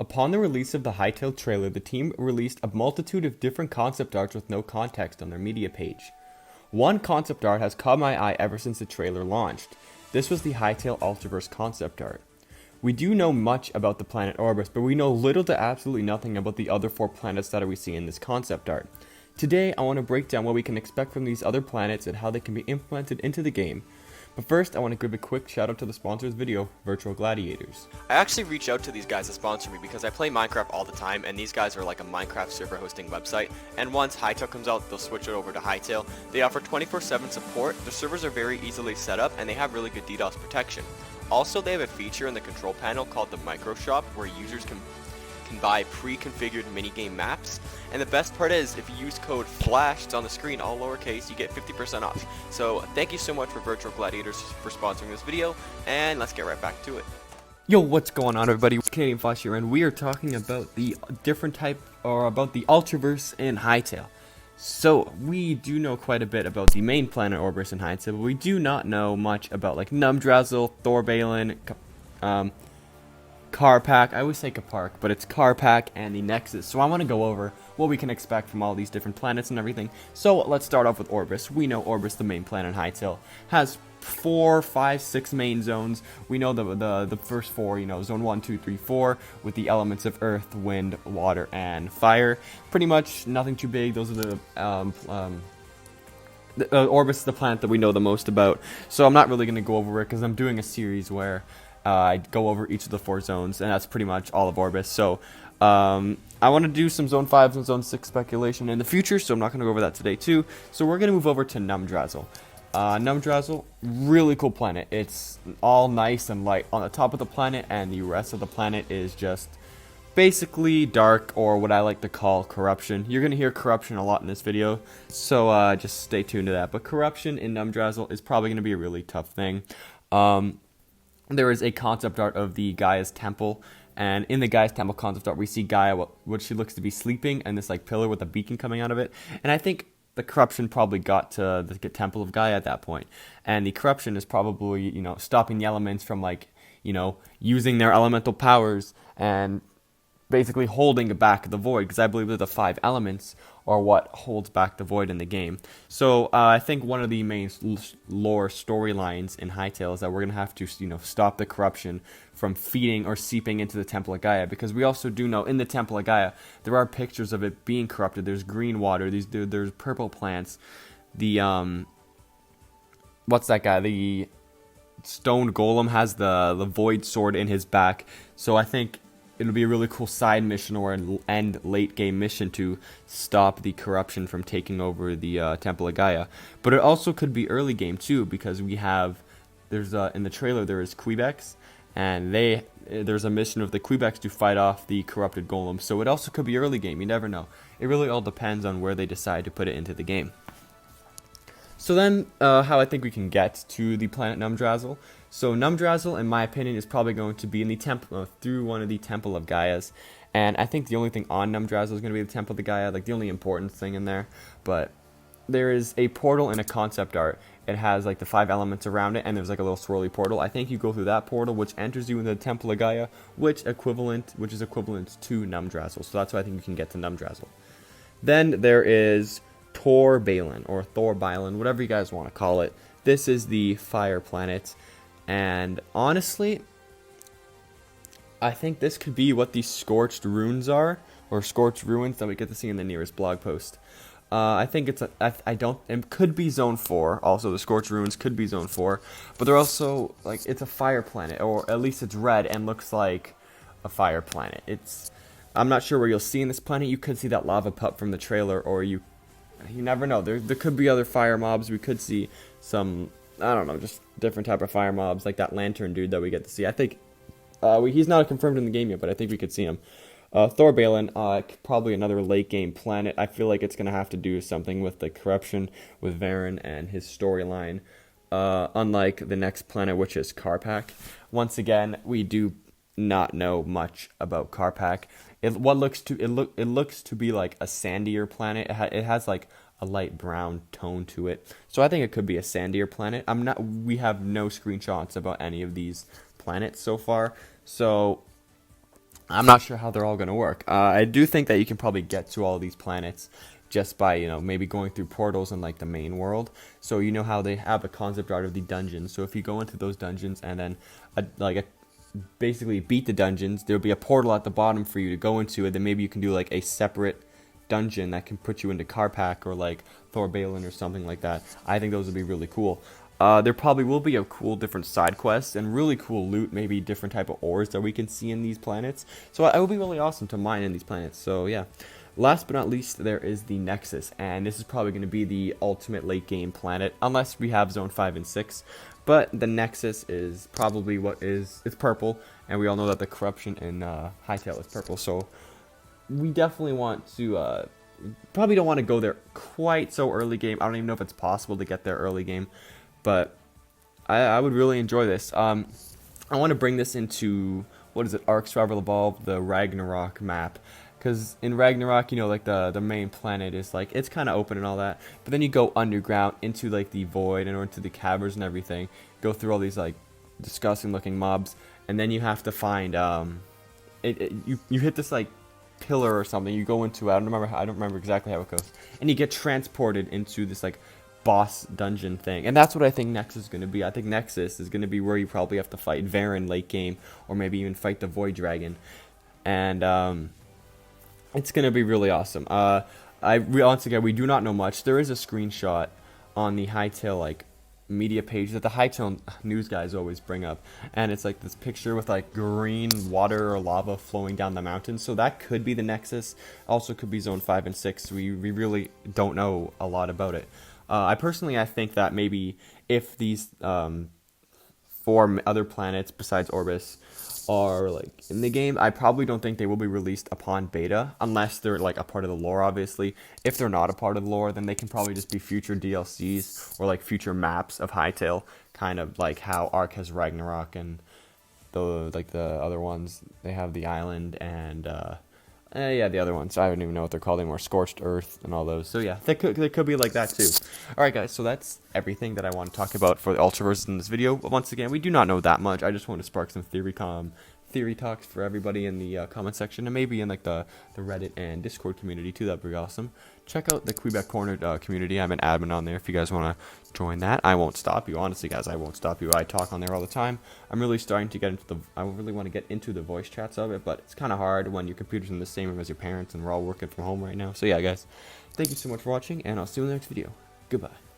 Upon the release of the HYTALE trailer, the team released a multitude of different concept arts with no context on their media page. One concept art has caught my eye ever since the trailer launched. This was the HYTALE Alterverse concept art. We do know much about the planet Orbis, but we know little to absolutely nothing about the other 4 planets that we see in this concept art. Today, I want to break down what we can expect from these other planets and how they can be implemented into the game. But first, I want to give a quick shout out to the sponsor of this video, Virtual Gladiators. I actually reached out to these guys to sponsor me because I play Minecraft all the time, and these guys are like a Minecraft server hosting website, and once HYTALE comes out, they'll switch it over to HYTALE. They offer 24/7 support, the servers are very easily set up, and they have really good DDoS protection. Also, they have a feature in the control panel called the Micro Shop, where users can buy pre-configured minigame maps, and the best part is, if you use code FLASH, it's on the screen, all lowercase, you get 50% off. So thank you so much for Virtual Gladiators for sponsoring this video, and let's get right back to it. Yo, what's going on, everybody? It's CanadianFlash here, and we are talking about the different type, or about the Alterverse in HYTALE. So, we do know quite a bit about the main planet Orbis in HYTALE, but we do not know much about, like, Numdrazzle, Thorbalin, Karpak, I always say Kapark, but it's Karpak and the Nexus. So I want to go over what we can expect from all these different planets and everything. So let's start off with Orbis. We know Orbis, the main planet in HYTALE, has 4, 5, 6 main zones. We know the first 4, zone 1, 2, 3, 4, with the elements of earth, wind, water, and fire. Pretty much nothing too big. Those are the Orbis is the planet that we know the most about. So I'm not really going to go over it because I'm doing a series where I go over each of the 4 zones, and that's pretty much all of Orbis. So I want to do some Zone 5 and Zone 6 speculation in the future, so I'm not going to go over that today too. So we're going to move over to Numdrazzle. Numdrazzle, really cool planet. It's all nice and light on the top of the planet, and the rest of the planet is just basically dark, or what I like to call corruption. You're going to hear corruption a lot in this video, so just stay tuned to that. But corruption in Numdrazzle is probably going to be a really tough thing. There is a concept art of the Gaia's temple, and in the Gaia's temple concept art, we see Gaia, what she looks to be sleeping, and this like pillar with a beacon coming out of it. And I think the corruption probably got to the temple of Gaia at that point, and the corruption is probably stopping the elements from using their elemental powers and basically holding back the void, because I believe that the 5 elements are what holds back the void in the game. So I think one of the main lore storylines in HYTALE is that we're going to have to stop the corruption from feeding or seeping into the Temple of Gaia, because we also do know in the Temple of Gaia there are pictures of it being corrupted. There's green water, there's purple plants, the what's that guy, the stone golem has the void sword in his back. So I think it'll be a really cool side mission or an end late game mission to stop the corruption from taking over the Temple of Gaia. But it also could be early game too, because we have in the trailer there is Quebecs, and there's a mission of the Quebecs to fight off the corrupted golem. So it also could be early game. You never know. It really all depends on where they decide to put it into the game. So then, how I think we can get to the planet Numdrazzle. So Numdrazzle, in my opinion, is probably going to be in the temple through one of the Temple of Gaias, and I think the only thing on Numdrazzle is going to be the Temple of Gaia, like the only important thing in there. But there is a portal in a concept art. It has like the 5 elements around it, and there's like a little swirly portal. I think you go through that portal, which enters you into the Temple of Gaia, which is equivalent to Numdrazzle. So that's why I think you can get to Numdrazzle. Then there is Thorbalin, or Thorbalin, whatever you guys want to call it. This is the fire planet, and honestly, I think this could be what the Scorched Ruins are, or Scorched Ruins that we get to see in the nearest blog post. I think it could be Zone 4, also the Scorched Ruins could be Zone 4, but they're also, it's a fire planet, or at least it's red and looks like a fire planet. I'm not sure where you'll see in this planet. You could see that lava pup from the trailer, or you never know. There could be other fire mobs. We could see some, I don't know, just different type of fire mobs, like that lantern dude that we get to see. I think he's not confirmed in the game yet, but I think we could see him. Thorbalin, probably another late game planet. I feel like it's going to have to do something with the corruption with Varen and his storyline, unlike the next planet, which is Karpak. Once again, we do not know much about Karpak. It looks to be like a sandier planet. It has like a light brown tone to it. So I think it could be a sandier planet. We have no screenshots about any of these planets so far. So I'm not sure how they're all going to work. I do think that you can probably get to all these planets just by, maybe going through portals in like the main world. So you know how they have a concept art of the dungeons. So if you go into those dungeons and then basically beat the dungeons, there'll be a portal at the bottom for you to go into, and then maybe you can do like a separate dungeon that can put you into Karpak or like Thor Balin or something like that. I think those would be really cool. There probably will be a cool different side quests and really cool loot, maybe different type of ores that we can see in these planets. So it would be really awesome to mine in these planets. So yeah. Last but not least, there is the Nexus, and this is probably going to be the ultimate late game planet, unless we have Zone 5 and 6. But the Nexus is probably it's purple, and we all know that the corruption in Hytale is purple. So we definitely want to, probably don't want to go there quite so early game. I don't even know if it's possible to get there early game. But I would really enjoy this. I want to bring this into, Ark Survival Evolved, the Ragnarok map. Because in Ragnarok, like the main planet is like, it's kind of open and all that. But then you go underground into like the void and into the caverns and everything. Go through all these like disgusting looking mobs. And then you have to find, you hit this like pillar or something. You go into, I don't remember exactly how it goes. And you get transported into this like boss dungeon thing, and that's what I think Nexus is going to be. I think Nexus is going to be where you probably have to fight Varen late game, or maybe even fight the Void Dragon, and it's going to be really awesome. Once again, we do not know much. There is a screenshot on the Hytale like media page that the Hytale news guys always bring up, and it's like this picture with like green water or lava flowing down the mountain. So that could be the Nexus. Also could be Zone 5 and 6. We really don't know a lot about it. I think that maybe if these 4 other planets besides Orbis are like in the game, I probably don't think they will be released upon beta, unless they're like a part of the lore, obviously. If they're not a part of the lore, then they can probably just be future DLCs or like future maps of Hytale, kind of like how Ark has Ragnarok and the other ones. They have the island and the other ones. I don't even know what they're called anymore. Scorched Earth and all those. So yeah, they could be like that too. Alright guys, so that's everything that I want to talk about for the Alterverse in this video. But once again, we do not know that much. I just want to spark some theory talks for everybody in the comment section, and maybe in like the Reddit and Discord community too. That'd be awesome. Check out the Quebec Corner community. I'm an admin on there if you guys want to join that. I won't stop you. Honestly, guys, I won't stop you. I talk on there all the time. I'm really starting to get into I really want to get into the voice chats of it, but it's kind of hard when your computer's in the same room as your parents and we're all working from home right now. So yeah, guys, thank you so much for watching, and I'll see you in the next video. Goodbye.